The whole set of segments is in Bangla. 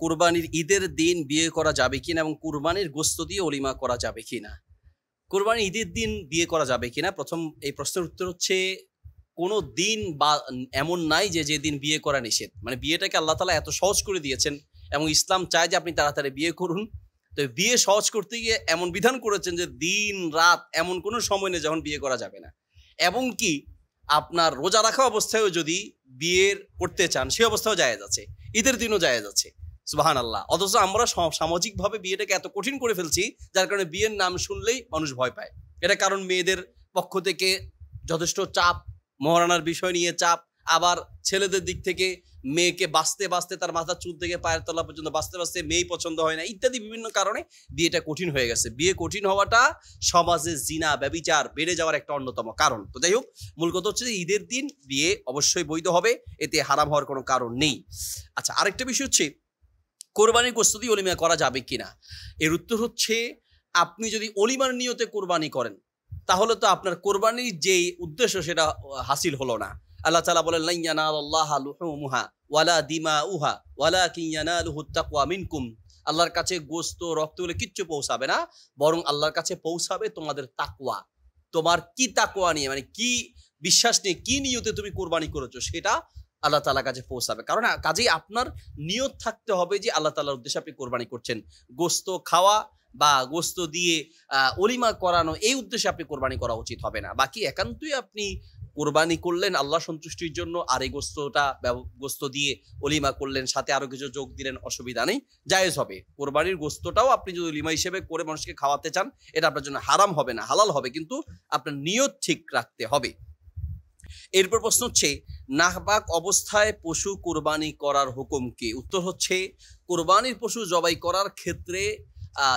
কুরবানির ঈদের দিন বিয়ে করা যাবে কিনা এবং কুরবানির গোশত দিয়ে ওলিমা করা যাবে কিনা। কুরবানির ঈদের দিন বিয়ে করা যাবে কিনা, প্রথম এই প্রশ্নের উত্তর হচ্ছে কোনো দিন বা এমন নাই যে যেদিন বিয়ে করা নিষেধ। মানে বিয়েটাকে আল্লাহ তাআলা এত সহজ করে দিয়েছেন এবং ইসলাম চায় যে আপনি তাড়াতাড়ি বিয়ে করুন। তো বিয়ে সহজ করতে গিয়ে এমন বিধান করেছেন যে দিন রাত এমন কোনো সময় নেই যখন বিয়ে করা যাবে না। এবং কি আপনার রোজা রাখা অবস্থায়ও যদি বিয়ের করতে চান সে অবস্থাও জায়েজ আছে, ঈদের দিনও জায়েজ আছে। সুবহানাল্লাহ। অথচ আমরা সামাজিকভাবে বিয়েটাকে এত কঠিন করে ফেলছি যার কারণে বিয়ের নাম শুনলেই মানুষ ভয় পায়। এটা কারণ মেয়েদের পক্ষ থেকে যথেষ্ট চাপ, মহারানার বিষয় নিয়ে চাপ, আবার ছেলেদের দিক থেকে মেয়েকে বাঁচতে বাঁচতে তার মাথার চুল থেকে পায়ের তলা পর্যন্ত বাঁচতে বাঁচতে মেয়েই পছন্দ হয় না, ইত্যাদি বিভিন্ন কারণে বিয়েটা কঠিন হয়ে গেছে। বিয়ে কঠিন হওয়াটা সমাজে জিনা ব্যভিচার বেড়ে যাওয়ার একটা অন্যতম কারণ। তো যাই হোক, মূল কথা হচ্ছে যে ঈদের দিন বিয়ে অবশ্যই বৈধ হবে, এতে হারাম হওয়ার কোনো কারণ নেই। আচ্ছা, আরেকটা বিষয় হচ্ছে কোরবানির গোশত দিয়ে ওলিমা করা যাবে কিনা। এর উত্তর হচ্ছে আপনি যদি ওলিমার নিয়তে কোরবানি করেন তাহলে তো আপনার কোরবানির যে উদ্দেশ্য সেটা হাসিল হলো না। আল্লাহ তাআলা বলেন লা ইয়ানালাল্লাহা লুহুমুহা ওয়ালা দিমাউহা ওয়ালাকিন ইয়ানালুহুত তাকওয়া মিনকুম। আল্লাহর কাছে গোশত রক্ত বলে কিচ্ছু পৌঁছাবে না, বরং আল্লাহর কাছে পৌঁছাবে তোমাদের তাকওয়া। তোমার কি তাকওয়া নিয়ে, মানে কি বিশ্বাস নিয়ে, কি নিয়তে তুমি কোরবানি করেছো সেটা আল্লাহ তাআলার কাছে পৌঁছাবে। কারণ কাজেই আপনার নিয়ত থাকতে হবে যে আল্লাহ তাআলার উদ্দেশ্যে আপনি কোরবানি করছেন। গোশত খাওয়া বা গোশত দিয়ে ওলিমা করানো এই উদ্দেশ্যে আপনি কোরবানি করা উচিত হবে না। বাকি একান্তই আপনি কোরবানি করলেন আল্লাহ সন্তুষ্টির জন্য, আর এই গোশত দিয়ে ওলিমা করলেন, সাথে আরো কিছু যোগ দিলেন, অসুবিধা নেই, জায়েজ হবে। কোরবানির গোশতটাও আপনি যদি ওলিমা হিসেবে করে মানুষকে খাওয়াতে চান এটা আপনার জন্য হারাম হবে না, হালাল হবে, কিন্তু আপনার নিয়ত ঠিক রাখতে হবে। এরপর প্রশ্ন হচ্ছে নাহবাক অবস্থায় পশু কোরবানি করার হুকুম কি। উত্তর হচ্ছে কোরবানির পশু জবাই করার ক্ষেত্রে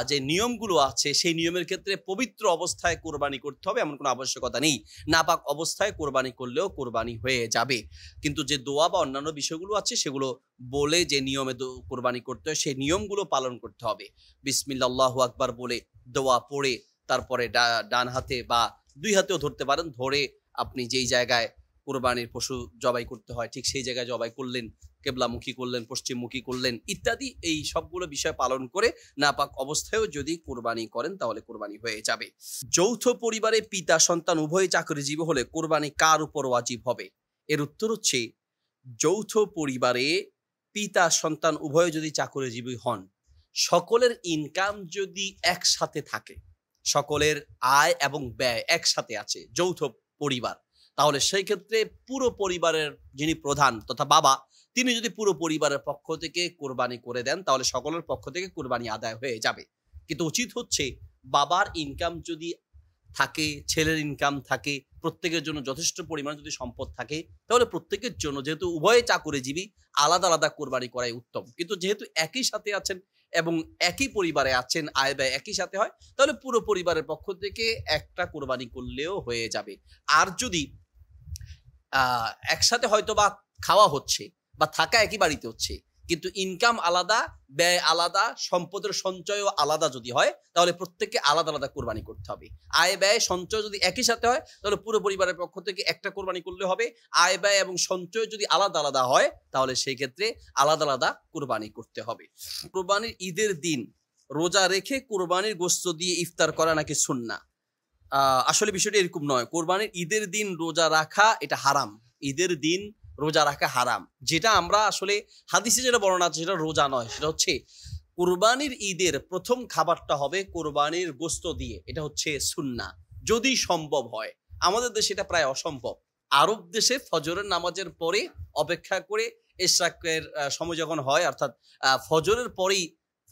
যে নিয়মগুলো আছে সেই নিয়মের ক্ষেত্রে পবিত্র অবস্থায় কোরবানি করতে হবে এমন কোনো আবশ্যকতা নেই। নাপাক অবস্থায় কোরবানি করলেও কোরবানি হয়ে যাবে, কিন্তু যে দোয়া বা অন্যান্য বিষয়গুলো আছে সেগুলো বলে যে নিয়মে কোরবানি করতে হয় সেই নিয়মগুলো পালন করতে হবে। বিসমিল্লাহ আল্লাহু আকবার বলে দোয়া পড়ে তারপরে ডান হাতে বা দুই হাতেও ধরতে পারেন, ধরে আপনি যেই জায়গায় কোরবানির পশু জবাই করতে হয় ঠিক সেই জায়গায় জবাই করলেন, কেবলামুখী করলেন, পশ্চিমমুখী করলেন, ইত্যাদি এই সবগুলো বিষয় পালন করে নাপাক অবস্থায়ও যদি কোরবানি করেন তাহলে কোরবানি হয়ে যাবে। যৌথ পরিবারে পিতা সন্তান উভয় চাকরিজীবী হলে কোরবানি কার উপর ওয়াজিব হবে। এর উত্তর হচ্ছে যৌথ পরিবারে পিতা সন্তান উভয় যদি চাকরিজীবী হন, সকলের ইনকাম যদি একসাথে থাকে, সকলের আয় এবং ব্যয় একসাথে আছে যৌথ পরিবার, তাহলে সেই ক্ষেত্রে পুরো পরিবারের যিনি প্রধান তথা বাবা তিনি যদি পুরো পরিবারের পক্ষ থেকে কোরবানি করে দেন তাহলে সকলের পক্ষ থেকে কোরবানি আদায় হয়ে যাবে। কিন্তু উচিত হচ্ছে বাবার ইনকাম যদি থাকে, ছেলের ইনকাম থাকে, প্রত্যেকের জন্য যথেষ্ট পরিমাণ যদি সম্পদ থাকে তাহলে প্রত্যেকের জন্য, যেহেতু উভয়ে চাকরিজীবী, আলাদা আলাদা কোরবানি করাই উত্তম। কিন্তু যেহেতু একই সাথে আছেন এবং একই পরিবারে আছেন, আয় ব্যয় একই সাথে হয়, তাহলে পুরো পরিবারের পক্ষ থেকে একটা কোরবানি করলেও হয়ে যাবে। আর যদি একসাথে হয়তো বা খাওয়া হচ্ছে বা থাকা একই বাড়িতে হচ্ছে কিন্তু ইনকাম আলাদা, ব্যয় আলাদা, সম্পদের সঞ্চয়ও আলাদা যদি হয় তাহলে প্রত্যেককে আলাদা আলাদা কোরবানি করতে হবে। আয় ব্যয় সঞ্চয় যদি একই সাথে হয় তাহলে পুরো পরিবারের পক্ষ থেকে একটা কোরবানি করলে হবে। আয় ব্যয় এবং সঞ্চয় যদি আলাদা আলাদা হয় তাহলে সেই ক্ষেত্রে আলাদা আলাদা কোরবানি করতে হবে। কোরবানির ঈদের দিন রোজা রেখে কোরবানির গোশত দিয়ে ইফতার করা নাকি সুন্নাহ। আসলে বিষয়টা এরকম নয়। কোরবানির ঈদের দিন রোজা রাখা এটা হারাম, ঈদের দিন রোজা রাখা হারাম। যেটা আমরা আসলে হাদিসে যেটা বর্ণনা আছে সেটা রোজা নয়, সেটা হচ্ছে কোরবানির ঈদের প্রথম খাবারটা হবে কোরবানির গোশত দিয়ে, এটা হচ্ছে সুন্নাহ যদি সম্ভব হয়। আমাদের দেশে এটা প্রায় অসম্ভব। আরব দেশে ফজরের নামাজের পরে অপেক্ষা করে ইশরাকের সময় যখন হয়, অর্থাৎ ফজরের পরেই,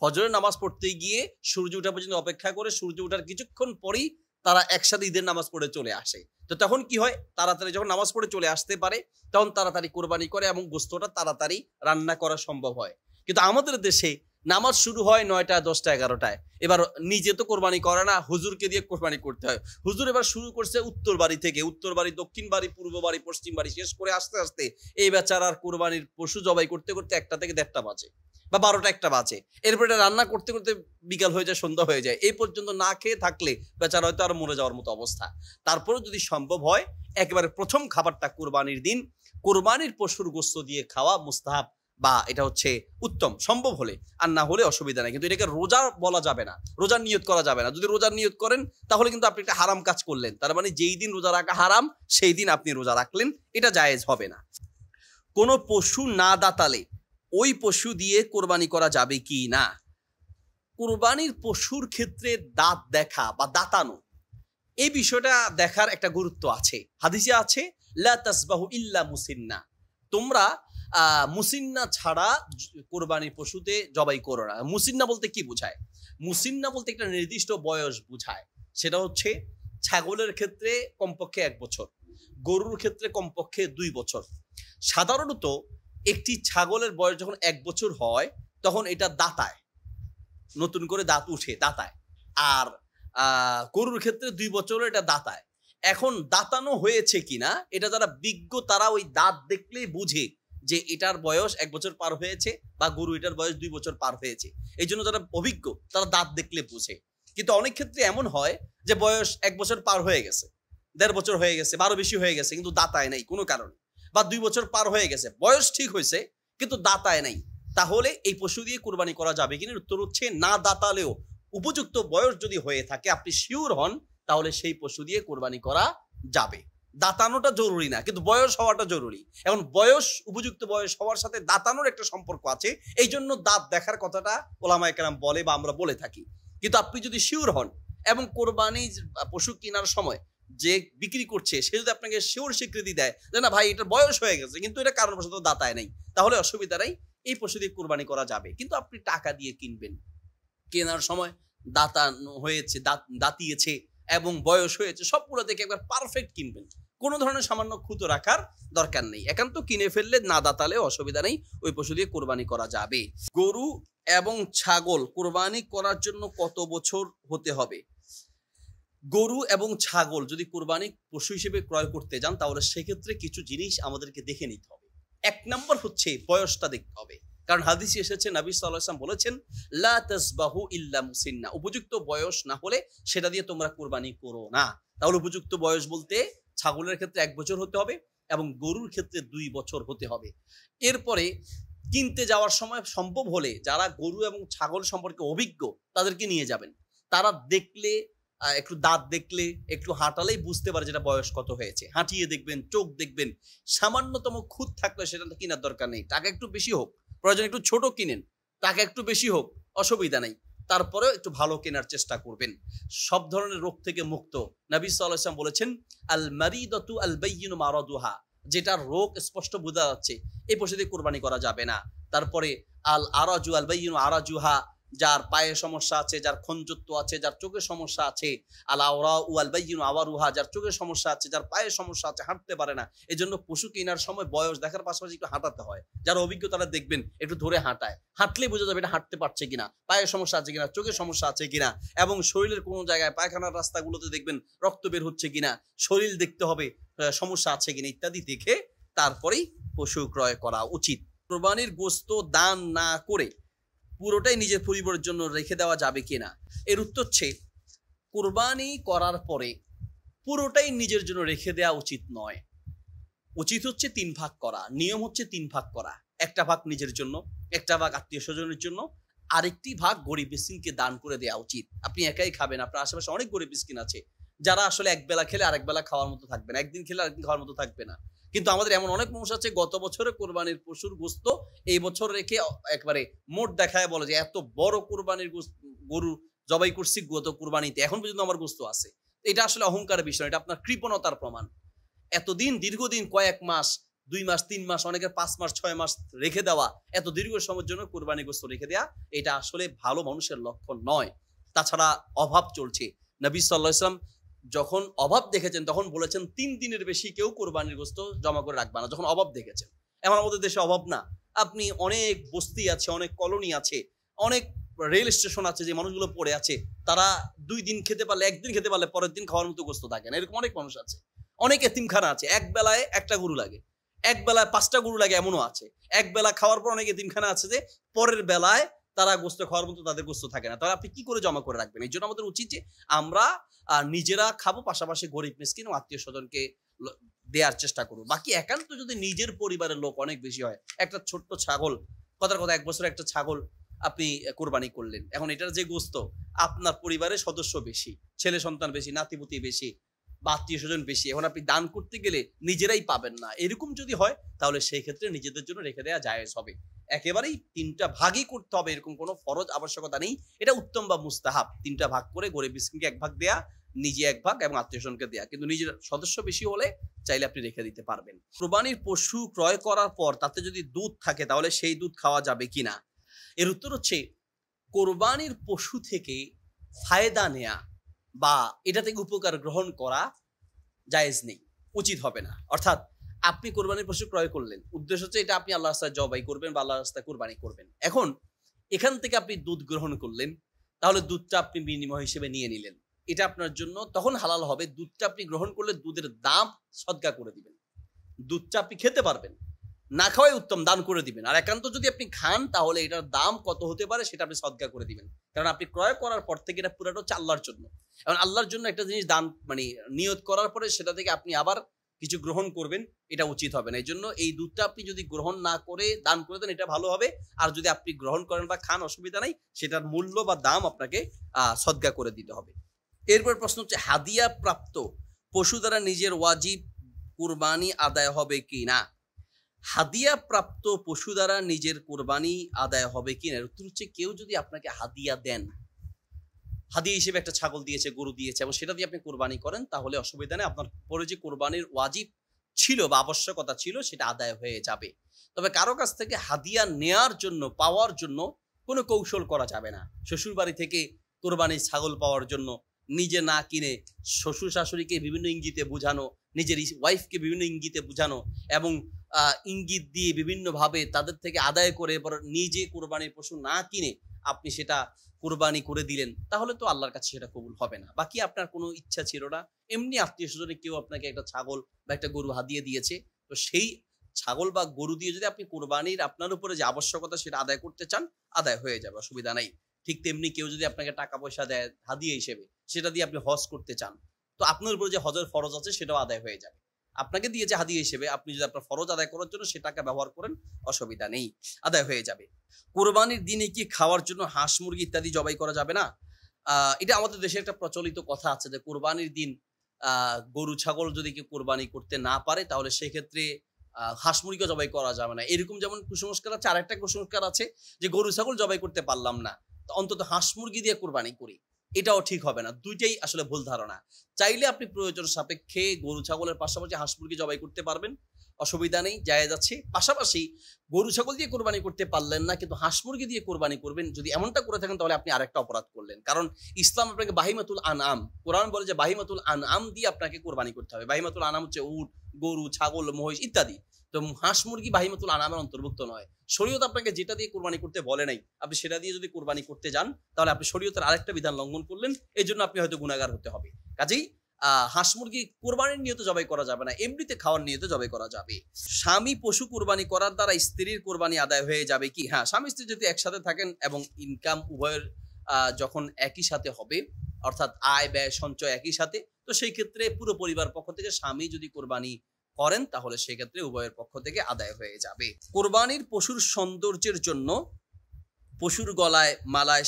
ফজরের নামাজ পড়তে গিয়ে সূর্য ওঠা পর্যন্ত অপেক্ষা করে, সূর্য ওঠার কিছুক্ষণ পরেই তারা একসাথে ঈদের নামাজ পড়ে চলে আসে। তো তখন কি হয়, তাড়াতাড়ি যখন নামাজ পড়ে চলে আসতে পারে তখন তাড়াতাড়ি কোরবানি করে এবং গোশতটা তাড়াতাড়ি রান্না করা সম্ভব হয়। কিন্তু আমাদের দেশে নামাজ শুরু হয় 9টা, 10টা, 11টায়। এবার নিজে তো কোরবানি করে না, হুজুরকে দিয়ে কোরবানি করতে হয়। হুজুর এবার শুরু করছে উত্তর বাড়ি থেকে, উত্তর বাড়ি, দক্ষিণ বাড়ি, পূর্ব বাড়ি, পশ্চিম বাড়ি শেষ করে আস্তে আস্তে এই বেচারার কোরবানির পশু জবাই করতে করতে 1টা থেকে 1:30টা বাজে বা 12টা 1টা বাজে। এরপরে রান্না করতে করতে বিকাল হয়ে যায়, সন্ধ্যা হয়ে যায়। এই পর্যন্ত না খেয়ে থাকলে বেচারা হয়তো আরো মরে যাওয়ার মতো অবস্থা। তারপরে যদি সম্ভব হয় একেবারে প্রথম খাবারটা কোরবানির দিন কোরবানির পশুর গোশত দিয়ে খাওয়া মুস্তাহাব বা এটা হচ্ছে উত্তম সম্ভব হলে, আর না হলে অসুবিধা নেই। কিন্তু এটাকে রোজা বলা যাবে না, রোজার নিয়ত করা যাবে না। যদি রোজার নিয়ত করেন তাহলে কিন্তু আপনি একটা হারাম কাজ করলেন। তার মানে যেই দিন রোজা রাখা হারাম সেই দিন আপনি রোজা রাখলেন, এটা জায়েজ হবে না। কোনো পশু না দাতালে ওই পশু দিয়ে কোরবানি করা যাবে কি না? কোরবানির পশুর ক্ষেত্রে দাঁত দেখা বা দাঁতানো, এই বিষয়টা দেখার একটা গুরুত্ব আছে। হাদিসে আছে লা তাসবাহু ইল্লা মুসিন্না, তোমরা মুসিন্না ছাড়া কোরবানির পশুতে জবাই করো না। মুসিন্না বলতে কি বোঝায়? মুসিন্না বলতে একটা নির্দিষ্ট বয়স বোঝায়। সেটা হচ্ছে ছাগলের ক্ষেত্রে কমপক্ষে 1 বছর, গরুর ক্ষেত্রে কমপক্ষে 2 বছর। সাধারণত একটি ছাগলের বয়স যখন 1 বছর হয় তখন এটা দাঁতায়, নতুন করে দাঁত উঠে দাঁতায়। আর গরুর ক্ষেত্রে 2 বছর এটা দাঁতায়। এখন দাঁতানো হয়েছে কিনা এটা যারা বিজ্ঞ তারা ওই দাঁত দেখলেই বুঝে যে এটার বয়স 1 বছর পার হয়েছে বা গরু এটার বয়স 2 বছর পার হয়েছে। এই জন্য যারা অভিজ্ঞ তারা দাঁত দেখলে বুঝে। কিন্তু অনেক ক্ষেত্রে এমন হয় যে বয়স 1 বছর পার হয়ে গেছে, 1.5 বছর হয়ে গেছে, 12 বেশি হয়ে গেছে, কিন্তু দাঁতায় নাই কোনো কারণে, বা 2 বছর পার হয়ে গেছে, বয়স ঠিক হয়েছে কিন্তু দাঁতায় নাই। তাহলে এই পশু দিয়ে কোরবানি করা যাবে কিনা? উত্তর হচ্ছে না দাঁতালেও উপযুক্ত বয়স যদি হয়ে থাকে, আপনি শিওর হন, তাহলে সেই পশু দিয়ে কোরবানি করা যাবে। দাঁতানোটা জরুরি না, কিন্তু বয়স হওয়াটা জরুরি। এখন বয়স, উপযুক্ত বয়স হওয়ার সাথে দাঁতানোর একটা সম্পর্ক আছে, এই জন্য দাঁত দেখার কথাটা ওলামায়ে কেরাম বলে বা আমরা বলে থাকি। কিন্তু আপনি যদি শিওর হন এবং কোরবানি পশু কেনার সময় যে বিক্রি করছে সে যদি আপনাকে শিওর স্বীকৃতি দেয় যে না ভাই এটার বয়স হয়ে গেছে কিন্তু এটা কারণবশত দাঁতায় নাই, তাহলে অসুবিধা নাই, এই পশু দিয়ে কোরবানি করা যাবে। কিন্তু আপনি টাকা দিয়ে কিনবেন, কেনার সময় দাঁতানো হয়েছে, দাঁতিয়েছে এবং বয়স হয়েছে, সবগুলো দেখে একবার পারফেক্ট কিনবেন, কোনো ধরনের সামান্য খুঁতো রাখার দরকার নেই। একান্ত কিনে ফেললে না দাঁতালে অসুবিধা নেই, ওই পশু দিয়ে কোরবানি করা যাবে। গরু এবং ছাগল কোরবানি করার জন্য কত বছর হতে হবে? গরু এবং ছাগল যদি কোরবানি পশু হিসেবে ক্রয় করতে যান তাহলে সেক্ষেত্রে কিছু জিনিস আমাদেরকে দেখে নিতে হবে। 1 নম্বর হচ্ছে বয়সটা দেখতে হবে, কারণ হাদিসে এসেছে নবী সাল্লাল্লাহু আলাইহি ওয়াসাল্লাম বলেছেন লা তাসবাহু ইল্লা মুসিন্না, উপযুক্ত বয়স না হলে সেটা দিয়ে তোমরা কোরবানি করো না। তাহলে উপযুক্ত বয়স বলতে ছাগলের ক্ষেত্রে 1 বছর হতে হবে এবং গরুর ক্ষেত্রে 2 বছর হতে হবে। এরপরে কিনতে যাওয়ার সময় সম্ভব হলে যারা গরু এবং ছাগল সম্পর্কে অভিজ্ঞ তাদেরকে নিয়ে যাবেন। তারা দেখলে, একটু দাঁত দেখলে, একটু হাঁটালেই বুঝতে পারে যেটা বয়স কত হয়েছে। হাঁটিয়ে দেখবেন, চোখ দেখবেন, সামান্যতম খুঁত থাকলে সেটা কেনার দরকার নেই। টাকা একটু বেশি হোক, প্রয়োজন একটু ছোট কিনেন, টাকা একটু বেশি হোক, অসুবিধা নেই, তারপরেও একটু ভালো কেনার চেষ্টা করবেন। সব ধরনের রোগ থেকে মুক্ত। নবী সাল্লাল্লাহু আলাইহি ওয়াসাল্লাম বলেছেন আল মারিদাতু আল বাইয়িনু মারাদুহা, যেটা রোগ স্পষ্ট বোঝা যাচ্ছে এই পশু দিয়ে কোরবানি করা যাবে না। তারপরে আল আরাজু আল বাইয়িনু আরাজুহা, যার পায়ে সমস্যা আছে, যার খঞ্জত্ব আছে, যার চোখের সমস্যা আছে। আল আওরা ওয়াল বাইয়িনু আওয়ারুহা, যার চোখের সমস্যা আছে, যার পায়ের সমস্যা আছে, হাঁটতে পারে না। এজন্য পশু কেনার সময় বয়স দেখার পাশাপাশি একটু হাঁটাতে হয়। যারা অভিজ্ঞ তারা দেখবেন একটু ধরে হাঁটায়, হাঁটলেই বোঝা যাবে এটা হাঁটতে পারছে কিনা, পায়ের সমস্যা আছে কিনা, চোখের সমস্যা আছে কিনা, এবং শরীরের কোনো জায়গায় পায়খানার রাস্তাগুলোতে দেখবেন রক্ত বের হচ্ছে কিনা, শরীর দেখতে হবে সমস্যা আছে কিনা, ইত্যাদি দেখে তারপরেই পশু ক্রয় করা উচিত। কোরবানির গোশত দান না করে পুরোটাই নিজের পরিবারের জন্য রেখে দেওয়া যাবে কিনা? এর উত্তর হচ্ছে কোরবানি করার পরে পুরোটাই নিজের জন্য রেখে দেওয়া উচিত নয়। উচিত হচ্ছে 3 ভাগ করা, নিয়ম হচ্ছে 3 ভাগ করা। একটা ভাগ নিজের জন্য, একটা ভাগ আত্মীয় স্বজনের জন্য, আরেকটি ভাগ গরিব মিসকিনকে দান করে দেওয়া উচিত। আপনি একাই খাবেন, আপনার আশেপাশে অনেক গরিব মিসকিন আছে যারা আসলে এক বেলা খেলে আরেক বেলা খাওয়ার মতো থাকবে না, একদিন খেলে আরেকদিন খাওয়ার মতো থাকবে না। কিন্তু আমাদের এমন অনেক মানুষ আছে গত বছরে কোরবানির পশুর গোশত এই বছর রেখে একবারে মোট দেখায় বলে যে এত বড় কোরবানির গরু জবাই করছি গত কোরবানিতে, এখন পর্যন্ত আমার গোশত আছে। এটা আসলে অহংকারের বিষয়, এটা আপনার কৃপণতার প্রমাণ। এতদিন, দীর্ঘদিন, কয়েক মাস, 2 মাস, 3 মাস, অনেকের 5 মাস, 6 মাস রেখে দেওয়া, এত দীর্ঘ সময়ের জন্য কোরবানি গোশত রেখে দেওয়া, এটা আসলে ভালো মানুষের লক্ষণ নয়। তাছাড়া অভাব চলছে। নবী সাল্লাল্লাহু আলাইহি ওয়াসাল্লাম যখন অভাব দেখেছেন তখন বলেছেন 3 দিনের বেশি কেউ কোরবানির গোশত জমা করে রাখবে না, যখন অভাব দেখেছেন। এখন আমাদের দেশে অভাব না, আপনি অনেক বস্তি আছে, অনেক কলোনি আছে, অনেক রেল স্টেশন আছে যে মানুষগুলো পড়ে আছে, তারা 2 দিন খেতে পারলে, 1 দিন খেতে পারলে পরের দিন খাওয়ার মতো গোশত থাকে না, এরকম অনেক মানুষ আছে। অনেক এতিমখানা আছে, এক বেলায় 1টা গরু লাগে, এক বেলায় 5টা গরু লাগে, এমনও আছে। এক বেলা খাওয়ার পর অনেক এতিমখানা আছে যে পরের বেলায় তারা গোশত খাওয়ার মতো তাদের গোশত থাকে না। তাহলে আপনি কি করে জমা করে রাখবেন? এই জন্য আমাদের উচিত যে আমরা নিজেরা খাবো, পাশাপাশি গরিব মিসকিন ও আত্মীয় স্বজনকে দেওয়ার চেষ্টা করুন। বাকি একান্ত যদি নিজের পরিবারের লোক অনেক বেশি হয়, একটা ছোট্ট ছাগল, কথার কথা 1 বছরের একটা ছাগল আপনি কোরবানি করলেন, এখন এটার যে গোস্ত, আপনার পরিবারের সদস্য বেশি, ছেলে সন্তান বেশি, নাতিপুতি বেশি বা আত্মীয় স্বজন বেশি, এখন আপনি দান করতে গেলে নিজেরাই পাবেন না, এরকম যদি হয় তাহলে সেই ক্ষেত্রে নিজেদের জন্য রেখে দেওয়া জায়েজ হবে। একেবারেই 3টা ভাগই করতে হবে এরকম কোনো ফরজ আবশ্যকতা নেই, এটা উত্তম বা মুস্তাহাব। 3টা ভাগ করে গরিব মিসকিনকে 1 ভাগ দেয়া, নিজে 1 ভাগ এবং আত্মীয় স্বজনকে দেয়া, কিন্তু নিজের সদস্য বেশি হলে চাইলে আপনি রেখে দিতে পারবেন। কুরবানির পশু ক্রয় করার পর তাতে যদি দুধ থাকে তাহলে সেই দুধ খাওয়া যাবে কিনা? এর উত্তর হচ্ছে, কোরবানির পশু থেকে ফায়দা নেয়া বা এটা থেকে উপকার গ্রহণ করা জায়েজ নেই, উচিত হবে না। অর্থাৎ আপনি কোরবানির পশু ক্রয় করলেন, উদ্দেশ্য হচ্ছে এটা আপনি আল্লাহর রাস্তায় জবাই করবেন বা আল্লাহর রাস্তায় কোরবানি করবেন। এখন এখান থেকে আপনি দুধ গ্রহণ করলেন, তাহলে দুধটা আপনি বিনিময় হিসেবে নিয়ে নিলেন, এটা আপনার জন্য তখন হালাল হবে। দুধটা আপনি গ্রহণ করলে দুধের দাম সদকা করে দিবেন, দুধটা আপনি খেতে পারবেন, না খাওয়াই উত্তম, দান করে দিবেন। আর একান্ত যদি আপনি খান তাহলে এটার দাম কত হতে পারে সেটা আপনি সদকা করে দিবেন, কারণ আপনি ক্রয় করার পর থেকে এটা পুরোটা হচ্ছে আল্লাহর জন্য। এবং আল্লাহর জন্য একটা জিনিস দান মানে নিয়ত করার পরে সেটা থেকে আপনি আবার কিছু গ্রহণ করবেন, এটা উচিত হবে না। এই জন্য এই দুধটা আপনি যদি গ্রহণ না করে দান করে দেন এটা ভালো হবে, আর যদি আপনি গ্রহণ করেন বা খান অসুবিধা নাই, সেটার মূল্য বা দাম আপনাকে সদকা করে দিতে হবে। এরপর প্রশ্ন হচ্ছে, হাদিয়া প্রাপ্ত পশু দ্বারা নিজের ওয়াজিব কুরবানি আদায় হবে কি না? হাদিয়া প্রাপ্ত পশু দ্বারা নিজের কোরবানি আদায় হবে কিনা, উত্তর হচ্ছে, কেউ যদি আপনাকে হাদিয়া দেন, হাদিয়া হিসেবে একটা ছাগল দিয়েছে, গরু দিয়েছে, এবং সেটা দিয়ে আপনি কোরবানি করেন, তাহলে অসুবিধা নেই, আপনার পরে যে কোরবানির ওয়াজিব ছিল বা আবশ্যকতা ছিল সেটা আদায় হয়ে যাবে। তবে কারো কাছ থেকে হাদিয়া নেয়ার জন্য, পাওয়ার জন্য কোনো কৌশল করা যাবে না। শ্বশুর বাড়ি থেকে কোরবানির ছাগল পাওয়ার জন্য নিজে না কিনে শ্বশুর শাশুড়িকে বিভিন্ন ইঙ্গিতে বোঝানো, নিজের ওয়াইফকে বিভিন্ন ইঙ্গিতে বোঝানো এবং ইঙ্গিত দিয়ে বিভিন্নভাবে তাদের থেকে আদায় করে এবার নিজে কোরবানির পশু না কিনে আপনি সেটা কোরবানি করে দিলেন, তাহলে তো আল্লাহর কাছে সেটা কবুল হবে না। বাকি আপনার কোনো ইচ্ছা ছিল না, এমনি আত্মীয় স্বজনে কেউ আপনাকে একটা ছাগল বা একটা গরু হাদিয়ে দিয়েছে, তো সেই ছাগল বা গরু দিয়ে যদি আপনি কোরবানির আপনার উপরে যে আবশ্যকতা সেটা আদায় করতে চান, আদায় হয়ে যাবে, অসুবিধা নাই। ঠিক তেমনি কেউ যদি আপনাকে টাকা পয়সা দেয় হাদিয়া হিসেবে, সেটা দিয়ে আপনি হজ করতে চান, তো আপনার উপরে যে হজের ফরজ আছে সেটাও আদায় হয়ে যাবে। আপনাকে দিয়েছে হাদিয়া হিসেবে, আপনি যদি আপনার ফরজ আদায় করার জন্য সে টাকা ব্যবহার করেন, অসুবিধা নেই, আদায় হয়ে যাবে। কোরবানির দিনে কি খাওয়ার জন্য হাঁস মুরগি ইত্যাদি জবাই করা যাবে না? এটা আমাদের দেশে একটা প্রচলিত কথা আছে যে কোরবানির দিন গরু ছাগল যদি কেউ কোরবানি করতে না পারে তাহলে সেক্ষেত্রে হাঁস মুরগিও জবাই করা যাবে না। এরকম যেমন কুসংস্কার আছে, আর একটা কুসংস্কার আছে যে গরু ছাগল জবাই করতে পারলাম না, অন্তত হাঁস মুরগি দিয়ে কোরবানি করি, এটাও ঠিক হবে না। দুইটাই আসলে ভুল ধারণা। চাইলে আপনি প্রয়োজন সাপেক্ষে গরু ছাগলের পাশাপাশি হাঁস মুরগি জবাই করতে পারবেন, অসুবিধা নেই, জায়েজ আছে। পাশাপাশি গরু ছাগল দিয়ে কোরবানি করতে পারলেন না কিন্তু হাঁস মুরগি দিয়ে কোরবানি করবেন, যদি এমনটা করে থাকেন তাহলে আপনি আরেকটা অপরাধ করলেন। কারণ ইসলাম আপনাকে বাহিমাতুল আনআম, কোরআন বলে যে বাহিমাতুল আনআম দিয়ে আপনাকে কোরবানি করতে হবে। বাহিমাতুল আনআম হচ্ছে উট, গরু, ছাগল, মহিষ ইত্যাদি। তো হাঁস মুরগি বাহিমাতুল আনআমের অন্তর্ভুক্ত নয়। শরীয়ত আপনাকে যেটা দিয়ে কোরবানি করতে বলে নাই, আপনি সেটা দিয়ে যদি কোরবানি করতে যান তাহলে আপনি শরীয়তের আরেকটা বিধান লঙ্ঘন করলেন, এই জন্য আপনি হয়তো গুনাহগার হতে হবে। কাজেই হাঁস মুরগি কোরবানির নিয়তে জবাই করা যাবে না, এমনিতে খাওয়ার নিয়তে জবাই করা যাবে। স্বামী পশু কোরবানি করার দ্বারা স্ত্রীর কোরবানি আদায় হয়ে যাবে কি? হ্যাঁ, স্বামী স্ত্রী যদি একসাথে থাকেন এবং ইনকাম উভয়ের যখন একই সাথে হবে, অর্থাৎ আয় ব্যয় সঞ্চয় একই সাথে, তো সেই ক্ষেত্রে পুরো পরিবার পক্ষ থেকে স্বামী যদি কোরবানি করেন তাহলে সেই ক্ষেত্রে উভয়ের পক্ষ থেকে আদায় হয়ে যাবে। কোরবানির পশুর সৌন্দর্যের জন্য পশুর গলায় মালায়